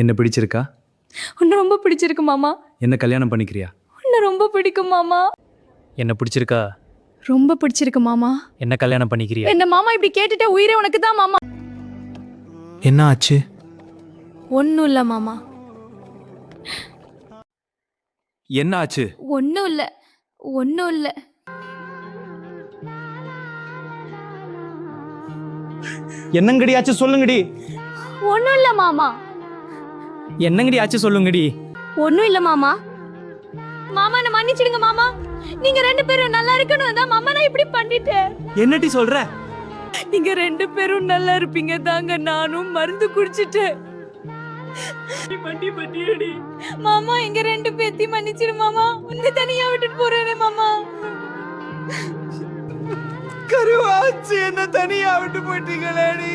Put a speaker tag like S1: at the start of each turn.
S1: என்ன பிடிச்சிருக்கா?
S2: உன்னை ரொம்ப பிடிச்சிருக்கு மாமா.
S1: என்ன கல்யாணம் பண்ணிக்கிறியா?
S2: உன்னை ரொம்ப பிடிக்கும் மாமா.
S1: என்ன பிடிச்சிருக்கா?
S2: ரொம்ப பிடிச்சிருக்கு மாமா.
S1: என்ன கல்யாணம் பண்ணிக்கிறியா?
S2: என்ன மாமா இப்படி கேட்டுட்ட? உயிரே உனக்கு தான் மாமா.
S1: என்ன ஆச்சு?
S2: ஒன்னும் இல்ல மாமா.
S1: என்ன ஆச்சு?
S2: ஒன்னும் இல்ல, ஒன்னும் இல்ல.
S1: என்னங்கடி ஆச்சு சொல்லுங்கடி.
S2: ஒன்னும் இல்ல மாமா.
S1: என்னங்கடி ஆச்சு சொல்லுங்கடி.
S2: ஒன்னும் இல்ல மாமா. மாமா என்ன மன்னிச்சிடுங்க மாமா. நீங்க ரெண்டு பேரும் நல்லா இருக்கணும் தான் மாமா நான் இப்படி பண்ணிட்டேன்.
S1: என்னடி சொல்ற?
S2: நீங்க ரெண்டு பேரும் நல்லா இருப்பீங்க தாங்க நானும் மருந்து குடிச்சிட்டேன். மாமா எங்க ரெண்டு பேத்தி மன்னிச்சிடு மாமா. உன்னை தனியா விட்டுட்டு போறேனே மாமா.
S1: கருவாச்சு என்ன தனியா விட்டு போயிட்டீங்களேடி.